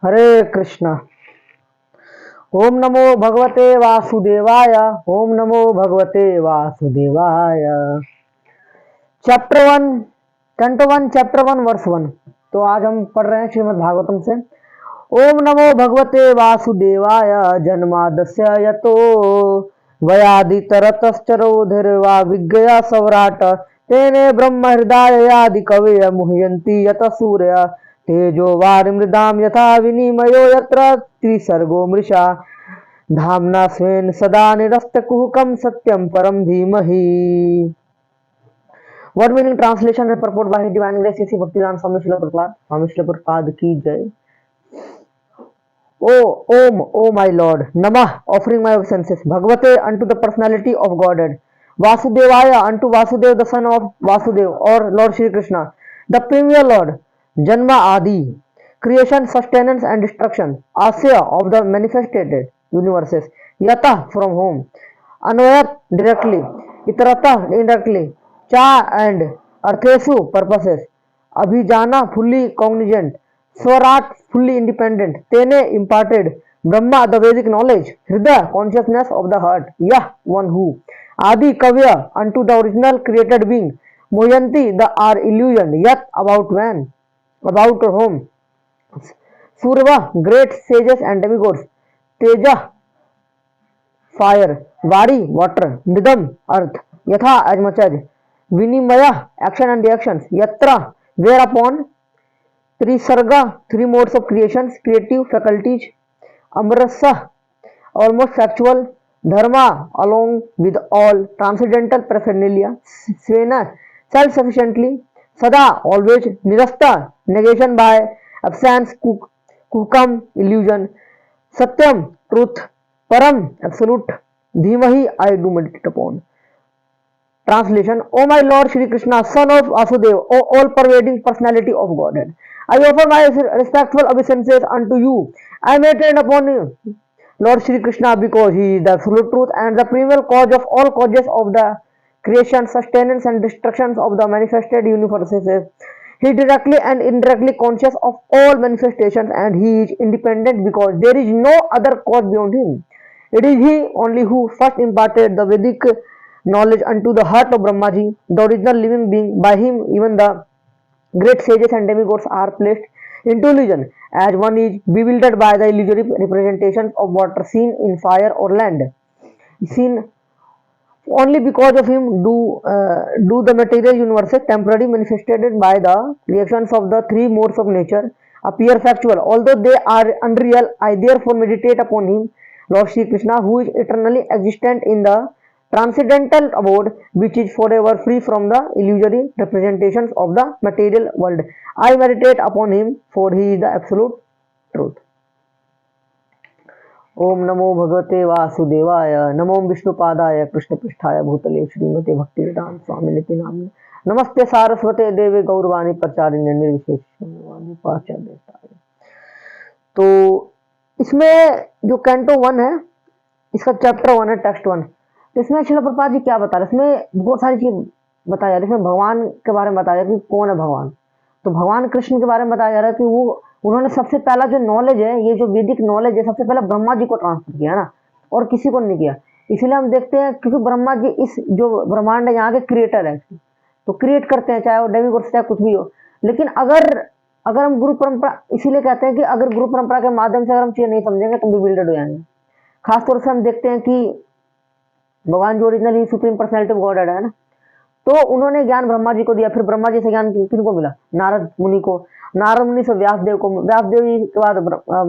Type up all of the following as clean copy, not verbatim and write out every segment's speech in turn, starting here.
हरे कृष्णा। ओम नमो भगवते वासुदेवाय। ओम नमो भगवते वासुदेवाय। Chapter 1 canto 1 chapter 1 verse 1। तो आज हम पढ़ रहे हैं श्रीमद् भागवतम से। ओम नमो भगवते वासुदेवाय। जन्मादस्य यतो वयादितरतश्चरोधिर्वा विज्ञया सवराट तेने ब्रह्म हृदयादि कवय मुह्यन्ति यत सूर्य तेजो वारिमृदाम यथा विनिमयो यत्र त्रिसर्गो मृषा धाम्ना स्वेन सदा निरस्तकुहकं सत्यम परम धीमहि। Word meaning translation and purport by divine grace Shri Bhaktidan Swami Srila Prabhupada की जय। O my Lord, Namah, offering my obeisances. Bhagavate, unto the personality of Godhead. Vasudevaya, unto Vasudev, the son of Vasudev, or Lord Shri Krishna, the premier Lord. Janma Adi, creation, sustenance, and destruction. Asya, of the manifested universes. Yata, from whom. Anvayat, directly. Itarata, indirectly. Cha, and Arthesu, purposes. Abhijana, fully cognizant. Swarat, fully independent. Tene, imparted. Brahma, the Vedic knowledge. Hridaya, consciousness of the heart. Yah, one who. Adi, Kavya, unto the original created being. Moyanti, the are illusioned. Yat, about when. About whom. Surva, great sages and demigods. Teja, fire. Vari, water. Nidam, earth. Yatha, as much as. Vinimaya, action and reactions. Yatra, whereupon. Trisarga, three modes of creations, creative faculties. Amrasa, almost factual. Dharma, along with all. Transcendental paraphernalia. Svena, self-sufficiently. Sada, always. Nirasta, negation by absence. Kukam, illusion. Satyam, truth. Param, absolute. Dhimahi, I do meditate upon. Translation: O my Lord Shri Krishna, son of Vasudeva, O all-pervading personality of Godhead, I offer my respectful obeisances unto you. I meditate upon you, Lord Shri Krishna, because he is the absolute truth and the primeval cause of all causes of the creation, sustenance, and destructions of the manifested universes. He is directly and indirectly conscious of all manifestations, and he is independent because there is no other cause beyond him. It is he only who first imparted the Vedic knowledge unto the heart of Brahmaji, the original living being. By him, even the great sages and demigods are placed into illusion, as one is bewildered by the illusory representations of water seen in fire or land. Seen only because of him do the material universes temporarily manifested by the reactions of the three modes of nature appear factual, although they are unreal. I therefore meditate upon him, Lord Shri Krishna, who is eternally existent in the transcendental abode, which is forever free from the illusory representations of the material world. I meditate upon him, for he is the absolute truth. ओम नमो भगवते वासुदेवाय। नमो विष्णुपादाय कृष्णपृष्ठाय भूतले श्रीमते भक्तिवेदांत स्वामिनिति नामिने। नमस्ते सारस्वते देवे गौरवाणी प्रचारिणे निर्विशेष शून्यवादी पाश्चात्य। तो इसमें जो कैंटो 1 है, इसका चैप्टर 1 है, टेक्स्ट 1। तो इसमें श्रील प्रभुपाद जी क्या बता रहे हैं, इसमें बहुत सारी चीज बताया जा रही है। इसमें भगवान के बारे में बताया कि कौन है भगवान। तो भगवान कृष्ण के बारे में बताया जा रहा है कि वो उन्होंने सबसे पहला जो नॉलेज है, ये जो वैदिक नॉलेज है, सबसे पहले ब्रह्मा जी को ट्रांसफर किया ना, और किसी को नहीं किया। इसलिए हम देखते हैं क्योंकि ब्रह्मा जी इस जो ब्रह्मांड है यहाँ के क्रिएटर है, तो क्रिएट करते हैं, चाहे वो डेमिगॉड चाहे कुछ भी हो। लेकिन अगर हम गुरु परंपरा, इसीलिए कहते हैं कि अगर गुरु परंपरा के माध्यम से अगर हम चीजें नहीं समझेंगे तो बिल्डेड हो जाएंगे। खासतौर से हम देखते हैं कि भगवान जो originally supreme personality of God है ना, तो उन्होंने ज्ञान ब्रह्मा जी को दिया। फिर ब्रह्मा जी से ज्ञान किनको मिला? नारद मुनि को। नारद मुनि से व्यासदेव को, व्यासदेव जी के बाद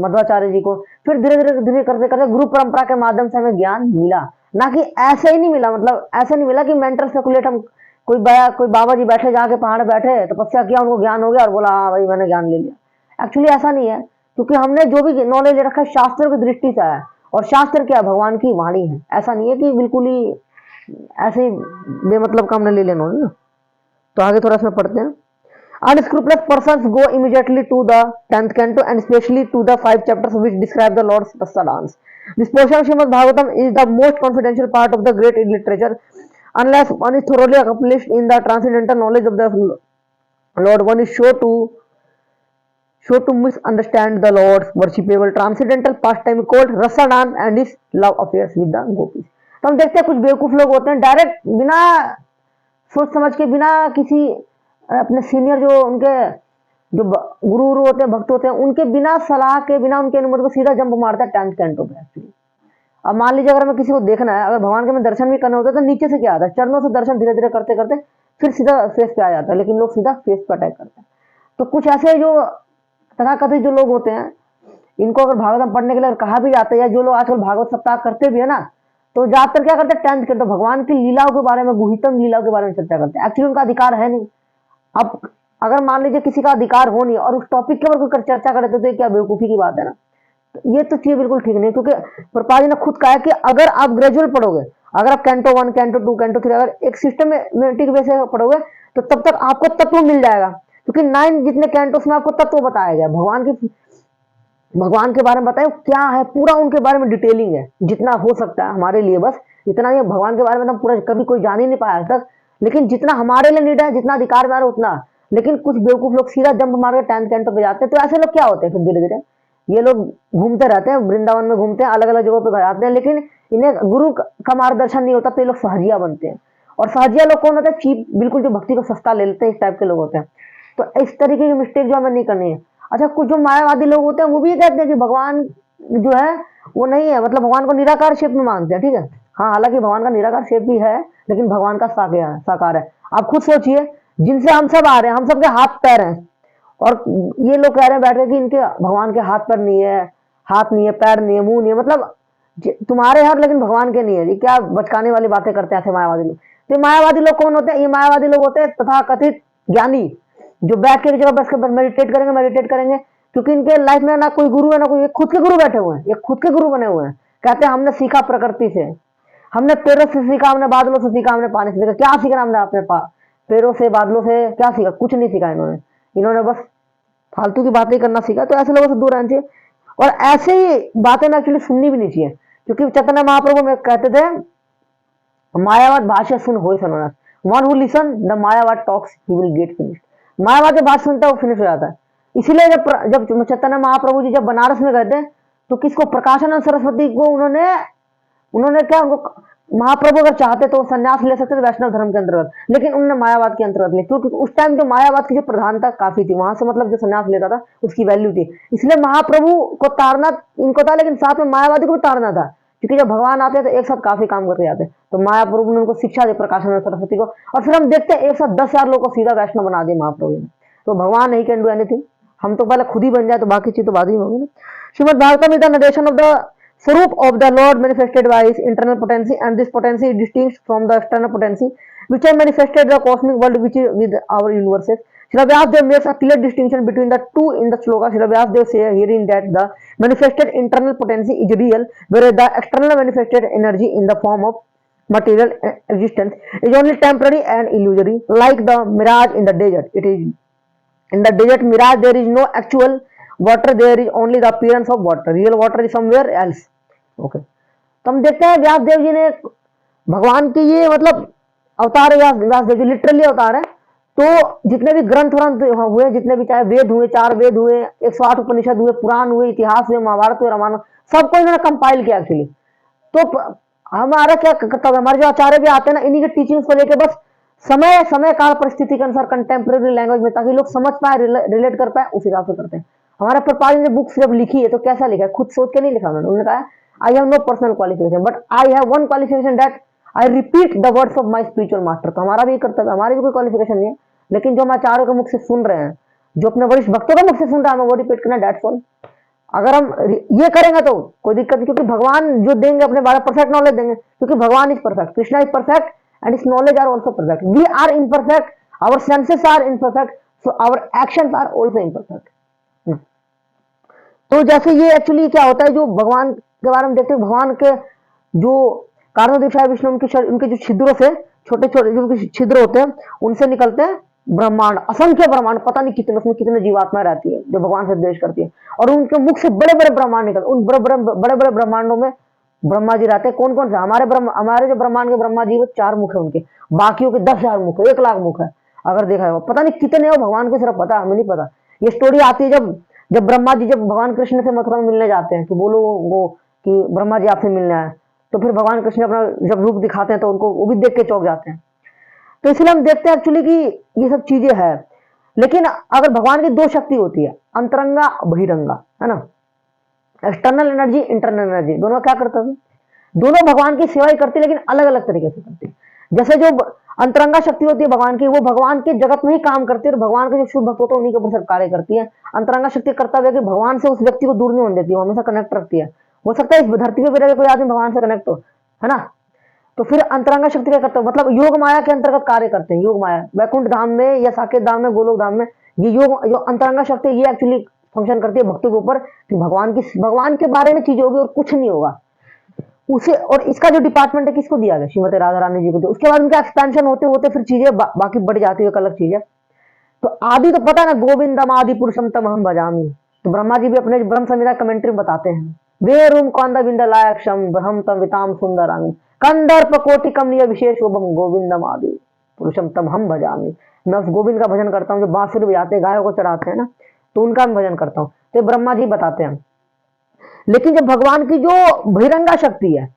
मध्वाचार्य जी को। फिर धीरे धीरे करते करते गुरु परंपरा के माध्यम से हमें ज्ञान मिला। ना कि ऐसे ही नहीं मिला, मतलब ऐसे नहीं मिला कि मेंटल स्पेकुलेट हम कोई बाबा जी बैठे, जाके पहाड़ बैठे, तपस्या किया, उनको ज्ञान हो गया और बोला हाँ भाई मैंने ज्ञान ले लिया। एक्चुअली ऐसा नहीं है, क्योंकि हमने जो भी नॉलेज रखा है शास्त्र की दृष्टि से आया, और शास्त्र क्या, भगवान की वाणी है। ऐसा नहीं है कि बिल्कुल ही ऐसे बेमतलब का हमने ले लेना ना। तो आगे थोड़ा सा पढ़ते हैं। Unscrupulous persons go immediately to the 10th canto and especially to the 5 chapters which describe the Lord's Rasa dance. This portion of Srimad Bhagavatam is the most confidential part of the great literature. Unless one is thoroughly accomplished in the transcendental knowledge of the Lord, one is show to misunderstand the Lord's worshipable transcendental pastime called rasa dance and his love affairs with the gopis। तो हम देखते हैं कुछ बेवकूफ लोग होते हैं, direct बिना सोच समझ के, बिना किसी अपने सीनियर जो उनके जो गुरु होते हैं, भक्त होते हैं, उनके बिना सलाह के, बिना उनके अनुमति को सीधा जंप मारता है 10th कैंटो पे एक्चुअली। अब मान लीजिए अगर मैं किसी को देखना है, अगर भगवान के में दर्शन भी करना होता है तो नीचे से क्या आता है, चरणों से दर्शन धीरे धीरे करते करते फिर सीधा फेस पे आ जाता है, लेकिन लोग सीधा फेस पे अटैक करते हैं। तो कुछ ऐसे जो तथाकथित जो लोग होते हैं, इनको अगर भागवतम पढ़ने के लिए कहा भी जाता है, या जो लोग आजकल भागवत सप्ताह करते भी है ना, तो ज्यादातर क्या करते हैं 10th कैंटो भगवान की लीलाओं के बारे में, गुहितम लीलाओं के बारे में चर्चा करते हैं। एक्चुअली उनका अधिकार है नहीं। अब अगर मान लीजिए किसी का अधिकार हो नहीं और उस टॉपिक के ऊपर चर्चा करते तो ये क्या बेवकूफी की बात है ना। ये तो चीज बिल्कुल ठीक नहीं, क्योंकि प्रभुपाद जी ने खुद कहा है कि अगर आप ग्रेजुअल पढ़ोगे, अगर आप कैंटो 1, कैंटो 2, कैंटो 3 अगर एक सिस्टमेटिक वे से पढ़ोगे तो तब तक आपको तत्व मिल जाएगा, क्योंकि 9 जितने कैंटोस में आपको तत्व बताया गया, भगवान के बारे में बताया क्या है, पूरा उनके बारे में डिटेलिंग है जितना हो सकता है हमारे लिए। बस इतना ही, भगवान के बारे में तो पूरा कभी कोई जान ही नहीं पाया आज तक, लेकिन जितना हमारे लिए नीड है, जितना अधिकार में उतना। लेकिन कुछ बेवकूफ लोग सीधा जंप मार के 10th कैंटो पे जाते हैं। तो ऐसे लोग क्या होते हैं फिर धीरे धीरे, ये लोग घूमते रहते हैं, वृंदावन में घूमते हैं, अलग अलग जगहों पे जाते हैं, लेकिन इन्हें गुरु का मार्गदर्शन नहीं होता, तो ये लोग सहजिया बनते हैं। और सहजिया लोग कौन होते हैं, चीप, बिल्कुल जो भक्ति को सस्ता ले लेते हैं, इस टाइप के लोग होते हैं। तो इस तरीके की मिस्टेक जो हमें नहीं करनी है। अच्छा, कुछ जो मायावादी लोग होते हैं वो भी ये कहते हैं कि भगवान जो है वो नहीं है, मतलब भगवान को निराकार शेप में मानते हैं, ठीक है। हाँ, हालांकि भगवान का निराकार शेप भी है, लेकिन भगवान का साकार है। आप खुद सोचिए, जिनसे हम सब आ रहे हैं, हम सबके हाथ पैर हैं, और ये लोग कह रहे हैं बैठ के कि इनके भगवान के हाथ पैर नहीं है, हाथ नहीं है, पैर नहीं है, मुंह नहीं है, मतलब तुम्हारे हाथ लेकिन भगवान के नहीं है। ये क्या बचकाने वाली बातें करते हैं ऐसे मायावादी लोग। तो मायावादी लोग कौन होते हैं, ये मायावादी लोग होते हैं तथा कथित ज्ञानी, जो बैठ के जगह बस के मेडिटेट करेंगे, क्योंकि इनके लाइफ में ना कोई गुरु है ना कोई, खुद के गुरु बैठे हुए हैं, ये खुद के गुरु बने हुए हैं। कहते हैं हमने सीखा प्रकृति से, हमने पेड़ों से सीखा, हमने बादलों से सीखा, हमने पानी से सीखा। क्या सीखा हमने अपने पेड़ों से, बादलों से क्या सीखा, कुछ नहीं सीखा इन्होंने बस फालतू की बातें करना सीखा। तो ऐसे लोगों से दूर रहना चाहिए, और ऐसे ही बातें ना एक्चुअली सुननी भी नहीं चाहिए, क्योंकि चैतन्य महाप्रभु में कहते थे मायावाद भाष्य सुन हो सुना, one who listen the Mayavada talks he will get finished. मायावाद भाष्य सुनता है वो फिनिश हो जाता है। इसीलिए जब चैतन्य महाप्रभु जी जब बनारस में गए थे, तो किसको, प्रकाशानंद सरस्वती को उन्होंने क्या, उनको महाप्रभु अगर चाहते तो संन्यास ले सकते थे वैष्णव धर्म के अंतर्गत, लेकिन उन्होंने मायावाद के अंतर्गत लिया, क्योंकि उस टाइम जो मायावाद की जो प्रधानता काफी थी, वहां से मतलब जो संन्यास लेता था उसकी वैल्यू थी। इसलिए महाप्रभु को तारना इनको था, लेकिन साथ में मायावादी को भी तारना था, क्योंकि जब भगवान आते हैं तो एक साथ काफी काम करके जाते हैं। तो मायाप्रभु ने उनको शिक्षा दी, प्रकाशानंद सरस्वती को, और फिर हम देखते हैं एक साथ 10,000 लोगों को सीधा वैष्णव बना दिया महाप्रभु ने। तो भगवान ही कैन डू एनीथिंग, हम तो पहले खुद ही बन जाए तो बाकी चीज तो बाद ही होगी ना। Shrimad Bhagavatam is the narration of the Swarup of the Lord manifested by his internal potency, and this potency is distinct from the external potency which are manifested the cosmic world which is with our universes. Srila Vyasadeva makes a clear distinction between the two in the sloka. Srila Vyasadeva says herein that the manifested internal potency is real, whereas the external manifested energy in the form of material existence is only temporary and illusory, like the mirage in the desert. It is in the desert mirage there is no actual water, there is only the appearance of water, real water is somewhere else. Okay, तो हम देखते हैं व्यासदेव जी ने भगवान की ये मतलब अवतार है, व्यासदेव जी लिटरली अवतार है। तो जितने भी ग्रंथ हुए, जितने भी चाहे वेद हुए, 4 वेद हुए, 108 उपनिषद हुए, पुराण हुए, इतिहास हुए, महाभारत हुए, रामायण, सबको इन्होंने कंपाइल किया एक्चुअली। तो हमारा क्या कर्तव्य, हमारे जो आचार्य भी आते हैं ना, इन्हीं के टीचिंग्स को लेकर बस समय काल परिस्थिति के अनुसार कंटेम्प्रेरी लैंग्वेज में, ताकि लोग समझ पाए, रिलेट कर पाए, उस हिसाब से करते हैं। हमारे प्रभुपाद ने बुक्स जब लिखी है तो कैसा लिखा है, खुद सोच के नहीं लिखा उन्होंने कहा I have no personal qualification, but I have one qualification that I repeat the words of my spiritual master। तो हमारा भी कर्तव्य, हमारी भी कोई क्वालिफिकेशन नहीं है, लेकिन जो हम आचार्यों के मुख से सुन रहे हैं, जो अपने वरिष्ठ भक्तों के मुख से सुन रहे हैं, हमें वो रिपीट करना, डेट्स ऑल। अगर हम ये करेंगे तो कोई दिक्कत नहीं, क्योंकि भगवान जो देंगे अपने बारे में परफेक्ट नॉलेज देंगे, क्योंकि Bhagavan is perfect, Krishna is perfect and his knowledge are also perfect. We are imperfect, our senses are imperfect, so our actions are also imperfect. तो जैसे ये एक्चुअली क्या होता है, जो भगवान के बारे में देखते हैं, भगवान के जो कारणोदय विष्णु उनके जो छिद्रों से, छोटे छोटे जो छिद्र होते हैं, उनसे निकलते हैं ब्रह्मांड, असंख्य ब्रह्मांड, पता नहीं कितने, उसमें कितने जीवात्मा रहती है जो भगवान से द्वेष करती है, और उनके मुख से बड़े बड़े ब्रह्मांड निकलते। उन बड़े बड़े ब्रह्मांडों में ब्रह्मा जी रहते हैं। कौन कौन से, हमारे जो ब्रह्मांड के ब्रह्मा जी वो 4 मुख है उनके, बाकियों के 10,000 मुख है, 1 लाख मुख है। अगर देखा है, पता नहीं कितने हो, भगवान को सिर्फ पता, हमें नहीं पता। ये स्टोरी आती है जब जब ब्रह्मा जी जब भगवान कृष्ण से मथुरा में मिलने जाते हैं तो बोलो वो कि ब्रह्मा जी आपसे मिलने आए, तो फिर भगवान कृष्ण अपना जब रूप दिखाते हैं तो उनको वो भी देख के चौंक जाते हैं। तो इसलिए हम देखते हैं एक्चुअली कि ये सब चीजें है। लेकिन अगर भगवान की दो शक्ति होती है, अंतरंगा बहिरंगा, है ना, एक्सटर्नल एनर्जी इंटरनल एनर्जी, दोनों क्या करते हैं, दोनों भगवान की सेवा ही करती है, लेकिन अलग अलग तरीके से करती है। जैसे जो अंतरंगा शक्ति होती है भगवान की, वो भगवान के जगत में ही काम करती है और भगवान के जो शुद्ध भक्त होते हैं उन्हीं के ऊपर सब कार्य करती है। अंतरंगा शक्ति कर्तव्य कि भगवान से उस व्यक्ति को दूर नहीं होने देती, वो हमेशा कनेक्ट रखती है। हो सकता है इस धरती पे भी रह के कोई आदमी भगवान से कनेक्ट हो, है ना। तो फिर अंतरंगा शक्ति क्या करते हो, मतलब योग माया के अंतर्गत कार्य करते हैं। योग माया वैकुंठ धाम में या साकेत धाम में, गोलोक धाम में, ये योग जो अंतरंगा शक्ति ये एक्चुअली फंक्शन करती है भक्तों के ऊपर कि भगवान के बारे में चीज होगी और कुछ नहीं होगा उसे। और इसका जो डिपार्टमेंट है किसको दिया गया, श्रीमती राधा रानी जी को दिया। उसके बाद उनका एक्सपेंशन होते होते फिर चीजें बाकी बढ़ जाती है, एक अलग चीज है। तो आदि तो पता ना, गोविंदम आदि पुरुषम तम हम भजामी। तो ब्रह्मा जी भी अपने ब्रह्म संहिता कमेंट्री में बताते हैं, वे रूम कौंद बिंद लायक्षम ब्रह्म तम विताम सुंदरांग कंदर्प कोटि कमनीय विशेष ओबम गोविंदम आदि पुरुषम तम हम भजामी। मैं उस गोविंद का भजन करता हूँ जो बांसुरी बजाते हैं, गायों को चढ़ाते हैं ना, तो उनका मैं भजन करता हूँ। तो ब्रह्मा जी बताते हैं। लेकिन जब भगवान की जो बहिरंगा शक्ति है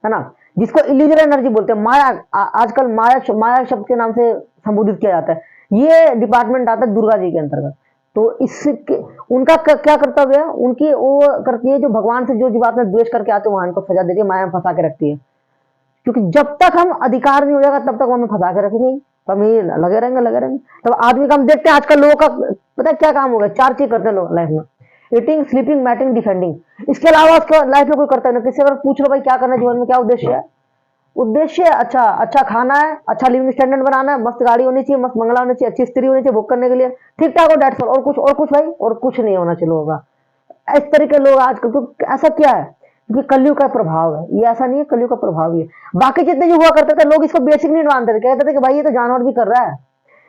ना, जिसको इल्यूजन एनर्जी बोलते हैं, माया, आजकल माया शब्द के नाम से संबोधित किया जाता है, ये डिपार्टमेंट आता है दुर्गा जी के अंतर्गत। तो इसके उनका क्या कर्तव्य है, उनकी वो करती है जो भगवान से जो बात में द्वेष करके आते हैं वहां को सजा देती है, माया में फंसा के रखती है। क्योंकि जब तक हम अधिकार नहीं हो जाएगा तब तक वो हमें फंसा के रखेंगे, तो हम ये लगे रहेंगे। तब आदमी का हम देखते हैं आजकल लोगों का पता है क्या काम हो गया, चार चीज करते हैं लोग लाइफ में, ईटिंग, स्लीपिंग, मैटिंग, डिफेंडिंग। इसके अलावा उसका लाइफ में कोई करता नहीं। किसी अगर पूछ लो भाई क्या करना है जीवन में, क्या उद्देश्य है, उद्देश्य अच्छा अच्छा खाना है, अच्छा लिविंग स्टैंडर्ड बनाना है, मस्त गाड़ी होनी चाहिए, मस्त बंगला होना चाहिए, अच्छी स्त्री होनी चाहिए बुक करने के लिए, ठीक ठाक हो, डेट्स ऑल। और कुछ भाई, और कुछ नहीं होना चाहिए होगा। इस तरीके के लोग आजकल, तो ऐसा क्या है, क्योंकि कलयुग का प्रभाव है ये, ऐसा नहीं है, कलयुग का प्रभाव ही है। बाकी जितने जो हुआ करते थे लोग इसको बेसिक नहीं मानते थे, कहते थे कि भाई ये तो जानवर भी कर रहा है।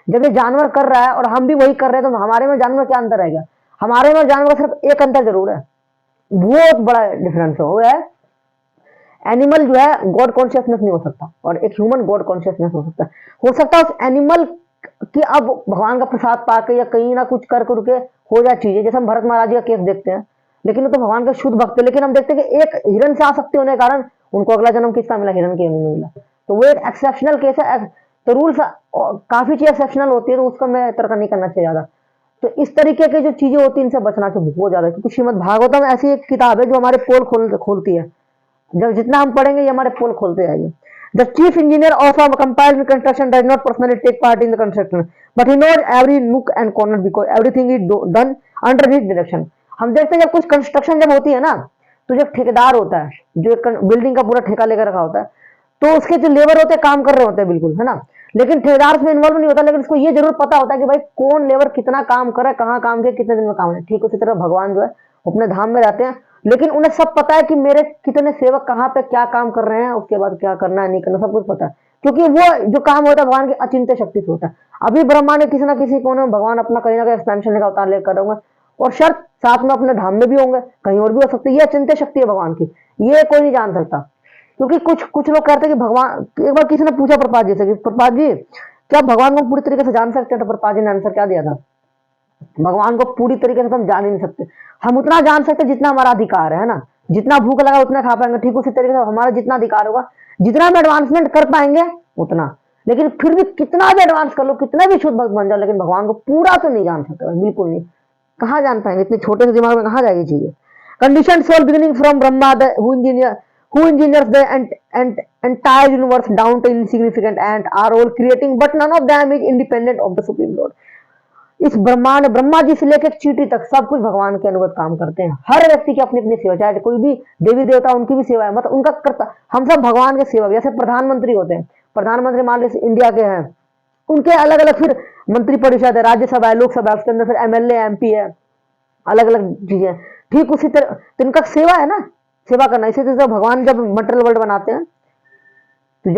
जब ये जानवर कर रहा है और हम भी वही कर रहे हैं तो हमारे में जानवर क्या अंतर है, क्या हमारे में जानवर का सिर्फ एक अंतर जरूर है, बहुत बड़ा डिफरेंस हो गया है। एनिमल जो है गॉड कॉन्शियसनेस नहीं हो सकता और एक ह्यूमन गॉड कॉन्शियसनेस हो सकता है। हो सकता है उस एनिमल की अब भगवान का प्रसाद पाके या कहीं ना कुछ कर करके हो जाए चीजें, जैसे हम भरत महाराज का केस देखते हैं। लेकिन वो तो भगवान का शुद्ध भक्त है, लेकिन हम देखते हैं कि एक हिरण से आसक्ति होने के कारण उनको अगला जन्म किसका मिला, हिरण के नहीं मिला। तो वो एक एक्सेप्शनल केस है। तो रूल्स काफी चीज एक्सेप्शनल होती है, तो उसको मैं तर्क नहीं करना चाहिए ज्यादा। तो इस तरीके की जो चीजें होती है इनसे बचना चाहिए बहुत ज्यादा, क्योंकि श्रीमद भागवतम ऐसी एक किताब है जो हमारे पोल खोलती है। जब जितना हम पढ़ेंगे ये हमारे पोल खोलते जाएंगे। The chief engineer of a compiled construction does not personally take part in the construction, but he knows every nook and corner because everything is done under his direction. हम देखते हैं जब कुछ कंस्ट्रक्शन जब होती है ना, तो जब ठेकेदार होता है जो बिल्डिंग का पूरा ठेका लेकर रखा होता है, तो उसके जो लेबर होते हैं काम कर रहे होते हैं बिल्कुल, है ना। लेकिन ठेकेदार उसमें इन्वॉल्व नहीं होता, लेकिन उसको ये जरूर पता होता है कि भाई कौन लेबर कितना काम करे, कहाँ काम किया, कितने दिन में काम है। ठीक उसी तरह भगवान जो है अपने धाम में रहते हैं, लेकिन उन्हें सब पता है कि मेरे कितने सेवक कहाँ पे क्या काम कर रहे हैं, उसके बाद क्या करना है नहीं करना सब कुछ पता है, क्योंकि वो जो काम होता है भगवान की अचिंत्य शक्ति से होता है। अभी ब्रह्मा ने किसी ना किसी कोने में भगवान अपना कहीं ना कहीं एक्सपेंशन का अवतार लेकर होंगे, और शर्त साथ में अपने धाम में भी होंगे, कहीं और भी हो सकती है। ये अचिंत्य शक्ति है भगवान की, ये कोई नहीं जान सकता। क्योंकि कुछ लोग कहते हैं कि भगवान, एक बार किसी ने पूछा प्रपात जी से कि प्रपात जी क्या भगवान को पूरी तरीके से जान सकते हैं, तो प्रपात जी ने आंसर क्या दिया था, भगवान को पूरी तरीके से हम जान ही नहीं सकते। हम उतना जान सकते जितना हमारा अधिकार है ना, जितना भूख लगा उतना खा पाएंगे, ठीक उसी तरीके से हमारा जितना अधिकार होगा, जितना हम एडवांसमेंट कर पाएंगे उतना। लेकिन फिर भी कितना भी एडवांस कर लो, कितना भी शुद्ध भक्त बन जाओ, लेकिन भगवान को पूरा तो नहीं जान सकते, बिल्कुल नहीं। कहाँ जान पाएंगे, इतने छोटे से दिमाग में कहाँ जाएगी चीजें। Condition soul beginning from Brahma who engineers the entire universe down to insignificant ant are all creating, but none of them is independent of the supreme lord. इस ब्रह्मांड ब्रह्मा जी से लेकर चींटी तक सब कुछ भगवान के अनुगत काम करते हैं। हर व्यक्ति की अपनी अपनी सेवा, चाहे कोई भी देवी देवता उनकी भी सेवा है, मतलब उनका करता, हम सब भगवान के सेवक। जैसे प्रधानमंत्री होते हैं, प्रधानमंत्री मान लीजिए इंडिया के हैं, उनके अलग अलग फिर मंत्री परिषद है, राज्यसभा है, लोकसभा है, उसके अंदर फिर एमएलए एमपी है, अलग अलग चीजें। ठीक उसी तरह तो इनका सेवा है ना, सेवा करना। इसी तरह भगवान जब मटेरियल वर्ल्ड बनाते हैं, तो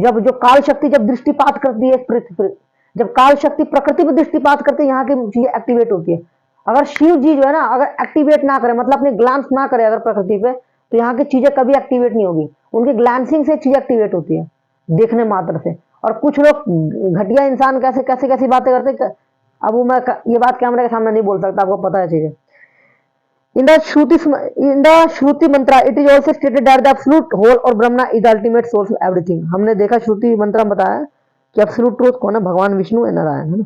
जब जो काल शक्ति जब दृष्टिपात करती है पृथ्वी पर, जब काल शक्ति प्रकृति पर दृष्टिपात करती है, यहाँ की चीजें एक्टिवेट होती है। अगर शिव जी जो है ना, अगर एक्टिवेट ना करे, मतलब अपने ग्लांस ना करे अगर प्रकृति पे, तो यहाँ की चीजें कभी एक्टिवेट नहीं होगी। उनके ग्लांसिंग से चीज एक्टिवेट होती है, देखने मात्र से। और कुछ लोग घटिया इंसान कैसे कैसी बातें करते, अब वो मैं ये बात कैमरे के सामने नहीं बोल सकता, आपको पता है चीजें। in the Shruti mantra, it is also stated that the absolute whole or Brahma is the ultimate source of everything. हमने देखा श्रुति मंत्र में बताया कि absolute truth कौन है, भगवान विष्णु है, नारायण है ना.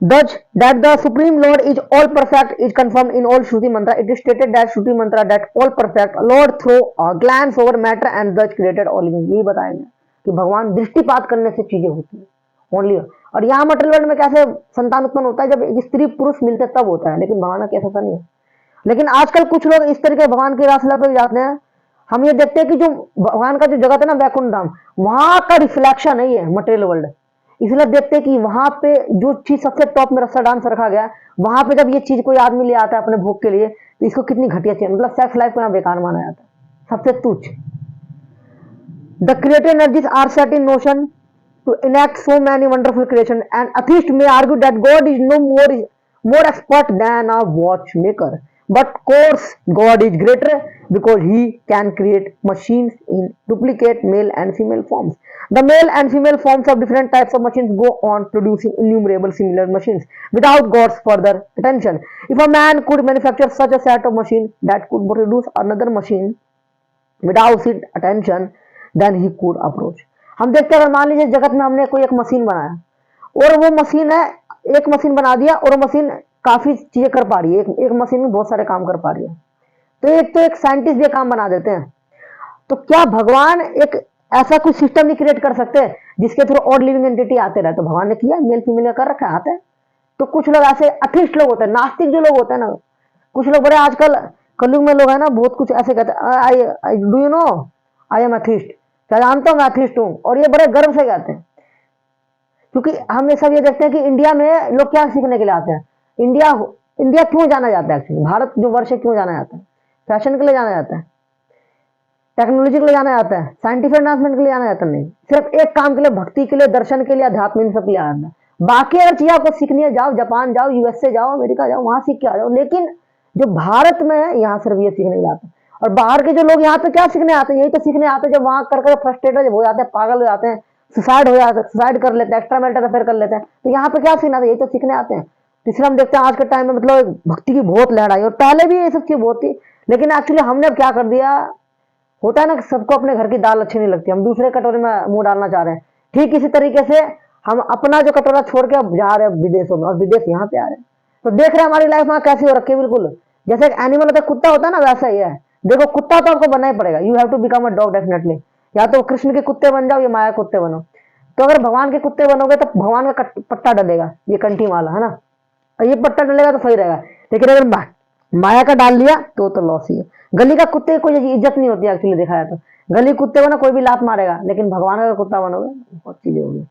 Thus, that the Supreme Lord is all perfect is confirmed in all Shruti mantra. It is stated that Shruti mantra that all perfect Lord through a glance over matter and thus created all living. यही बताया गया कि भगवान दृष्टिपात करने से चीजें होती है ओनली. और यहाँ मटेरियल वर्ल्ड में कैसे संतान उत्पन्न होता है, जब एक स्त्री पुरुष मिलते तब होता है, लेकिन भगवान का कैसा होता नहीं है. लेकिन आजकल कुछ लोग इस तरीके भगवान की रासलीला पे भी जाते हैं. हम ये देखते हैं कि जो भगवान का जो जगत है ना वैकुंठ धाम, वहां का रिफ्लेक्शन है ये मटेरियल वर्ल्ड. इसलिए देखते हैं कि वहां पे जो चीज सबसे टॉप में रस्सा डांस रखा गया, वहां पे जब ये चीज कोई आदमी ले आता है अपने भोग के लिए, तो इसको कितनी घटिया चीज, मतलब सेक्स लाइफ को यहाँ बेकार माना जाता है, सबसे तुच्छ. The creative energies are set in notion to enact so many wonderful creation, and atheists may argue that God is no more expert than a watchmaker, but course God is greater because he can create machines in duplicate male and female forms. The male and female forms of different types of machines go on producing innumerable similar machines without God's further attention. If a man could manufacture such a set of machine that could produce another machine without his attention, then he could approach. हम देखते हैं अगर मान लीजिए जगत में हमने कोई एक मशीन बनाया और वो मशीन है, एक मशीन बना दिया और वो मशीन काफी चीजें कर पा रही है, एक मशीन में बहुत सारे काम कर पा रही है, तो एक साइंटिस्ट भी काम बना देते हैं. तो क्या भगवान एक ऐसा कोई सिस्टम नहीं क्रिएट कर सकते जिसके थ्रू और लिविंग एंटिटी आते रहे? तो भगवान ने किया, मेल फीमेल कर रखा है, आते हैं. तो कुछ लोग ऐसे अथिस्ट लोग होते हैं, नास्तिक जो लोग होते हैं ना, कुछ लोग बड़े आजकल कलयुग में लोग है ना, बहुत कुछ ऐसे कहते हैं, I do you know I am atheist, क्या जानता हूं मैं अथिस्ट हूं, और ये बड़े गर्व से कहते हैं. क्योंकि हम ये सब ये देखते हैं कि इंडिया में लोग क्या सीखने के लिए आते हैं. इंडिया क्यों जाना जाता है एक्चुअली, भारत जो वर्ष है क्यों जाना जाता है? फैशन के लिए जाना जाता है, टेक्नोलॉजी के लिए जाना जाता है, साइंटिफिक एडवांसमेंट के लिए जाना जाता नहीं. सिर्फ एक काम के लिए, भक्ति के लिए, दर्शन के लिए, अध्यात्म इन सब के लिए आना है. बाकी अगर चीज आपको सीखनी है, जाओ जापान जाओ, यूएसए जाओ, अमेरिका जाओ, वहां सीख के आ जाओ. लेकिन जो भारत में है यहाँ सिर्फ ये सीखने जाते हैं. और बाहर के जो लोग यहाँ पे क्या सीखने आते हैं? यही तो सीखने आते हैं. जब वहां कर फ्रस्ट्रेटेड हो जाते हैं, पागल हो जाते हैं, सुसाइड हो जाते हैं, सुसाइड कर लेते हैं, एक्स्ट्रा मैरिटल अफेयर कर लेते हैं, तो यहाँ पे क्या सीखना था? यही तो सीखने आते हैं. इसलिए हम देखते हैं आज के टाइम में मतलब भक्ति की बहुत लहर आई, और पहले भी ये सब चीज बहुत थी, लेकिन एक्चुअली हमने क्या कर दिया, होता है ना सबको अपने घर की दाल अच्छी नहीं लगती, हम दूसरे कटोरे में मुंह डालना चाह रहे हैं. ठीक इसी तरीके से हम अपना जो कटोरा छोड़ के अब जा रहे हैं विदेशों में, और विदेश यहाँ पे आ रहे हैं. तो देख रहे हैं हमारी लाइफ वहां कैसी हो रखी है. बिल्कुल जैसे एक एनिमल होता है, कुत्ता होता है ना, वैसा ही है. देखो कुत्ता तो आपको बनना ही पड़ेगा, you have to become a dog definitely. या तो कृष्ण के कुत्ते बन जाओ या माया के कुत्ते बनो. तो अगर भगवान के कुत्ते बनोगे तो भगवान का पट्टा डलेगा, ये कंठी वाला है ना, और ये पट्टा डलेगा तो सही रहेगा. लेकिन अगर माया का डाल लिया तो लॉस ही है. गली का कुत्ते कोई इज्जत नहीं होती एक्चुअली देखा जाए तो. गली कुत्ते बनो कोई भी लात मारेगा, लेकिन भगवान का कुत्ता बनोगे बहुत चीजें होगी.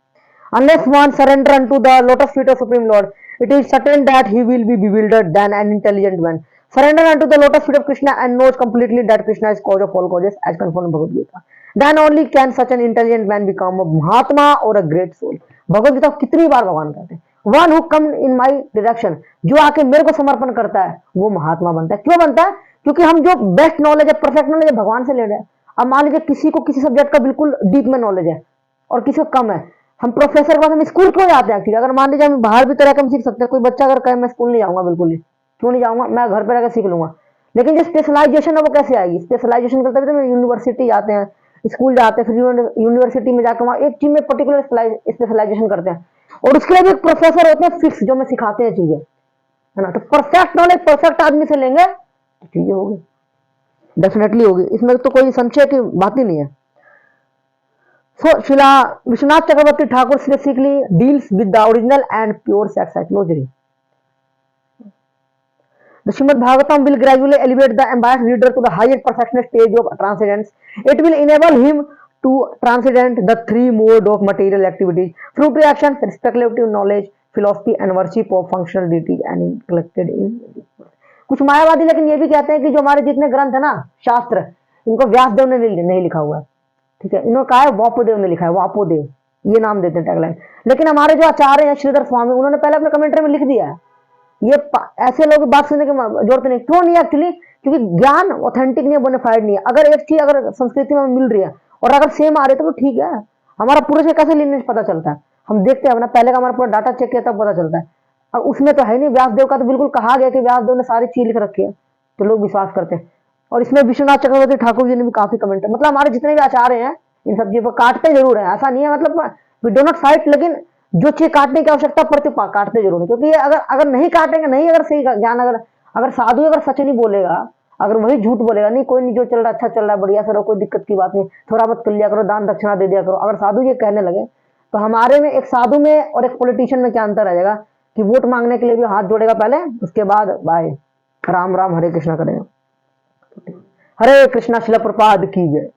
Unless one surrender unto the lotus feet of Supreme Lord, it is certain that he will be bewildered than an intelligent man. Surrender unto the lotus feet of Krishna and knows completely that Krishna is cause of all causes, as confirmed in Bhagavad Gita. Then only can such an intelligent man become a Mahatma or a great soul. Bhagavad Gita कितनी बार भगवान कहते हैं, one who come in my direction, जो आके मेरे को समर्पण करता है वो महात्मा बनता है. क्यों बनता है? क्योंकि हम जो बेस्ट नॉलेज है, परफेक्ट नॉलेज है, भगवान से ले रहे हैं. अब मान लीजिए किसी को किसी सब्जेक्ट का बिल्कुल डीप में नॉलेज है और किसी को कम है, हम प्रोफेसर के पास हम स्कूल क्यों जाते हैं एक्चुअली? अगर मान लीजिए हम बाहर भी तरह के हम सीख सकते हैं. कोई बच्चा अगर कहे मैं स्कूल नहीं जाऊंगा, बिल्कुल ही क्यों नहीं जाऊंगा, मैं घर पे रहकर सीख लूंगा. लेकिन जो स्पेशलाइजेशन है वो कैसे आएगी? स्पेशलाइजेशन करते हुए तो यूनिवर्सिटी जाते हैं, स्कूल जाते हैं, फिर यूनिवर्सिटी में जाकर वहां एक चीज में पर्टिकुलर स्पेशलाइजेशन करते हैं, और उसके लिए भी एक प्रोफेसर होते हैं फिक्स जो में सिखाते हैं चीजें, है ना. तो परफेक्ट नॉलेज परफेक्ट आदमी से लेंगे तो चीजें होगी, डेफिनेटली होगी, इसमें तो कोई संशय की बात ही नहीं है. So, Srila Vishwanath Chakrabarti Thakur specifically deals with the original and pure sex psychology. The Srimad Bhagavatam will gradually elevate the ambitious reader to the highest perfectionist stage of transcendence. It will enable him to transcend the three modes of material activities: fruit reaction, speculative knowledge, philosophy, and worship of functional deities and collected in. कुछ मायावादी लेकिन ये भी कहते हैं कि जो हमारे जितने ग्रंथ है ना, शास्त्र, इनको व्यासदेव ने नहीं लिखा हुआ है. ठीक है, इन्होंने कहा है वापोदेव ने लिखा है, वापोदेव ये नाम देते हैं टैगलाइन. लेकिन हमारे जो आचार्य हैं श्रीधर स्वामी, उन्होंने पहले अपने कमेंट्री में लिख दिया है. ये ऐसे लोग बात सुनने की जरूरत नहीं. क्यों नहीं? एक्चुअली क्योंकि ज्ञान ऑथेंटिक नहीं है, बोनाफाइड नहीं है. अगर एक चीज अगर संस्कृति में मिल रही है और अगर सेम आ रही है तो ठीक है. हमारा पूरे से कैसे लिनेज पता चलता है? हम देखते हैं अपना, पहले का हमारा पूरा डाटा चेक किया तब पता चलता है. अब उसमें तो है नहीं, व्यासदेव का तो बिल्कुल कहा गया कि व्यासदेव ने सारी चीज लिख रखी है, तो लोग विश्वास करते हैं। और इसमें विश्वनाथ चक्रवर्ती ठाकुर जी ने भी काफी कमेंट, मतलब हमारे जितने भी आचार्य हैं इन सब चीजों पर काटते जरूर है, ऐसा नहीं है, मतलब वी डो नॉट फाइट, लेकिन जो चीज काटने की आवश्यकता पड़ती काटते जरूर है, क्योंकि ये अगर नहीं काटेंगे, नहीं अगर सही ज्ञान, अगर अगर साधु अगर सच नहीं बोलेगा, अगर वही झूठ बोलेगा, नहीं कोई नहीं, जो चल रहा अच्छा चल रहा है, बढ़िया सर, कोई दिक्कत की बात नहीं, थोड़ा बहुत कर लिया करो, दान दक्षिणा दे दिया करो, अगर साधु ये कहने लगे, तो हमारे में एक साधु में और एक पॉलिटिशियन में क्या अंतर आ जाएगा कि वोट मांगने के लिए भी हाथ जोड़ेगा पहले, उसके बाद बाय, राम राम हरे कृष्णा करेगा। हरे कृष्णा, शिला प्रपाद की जय।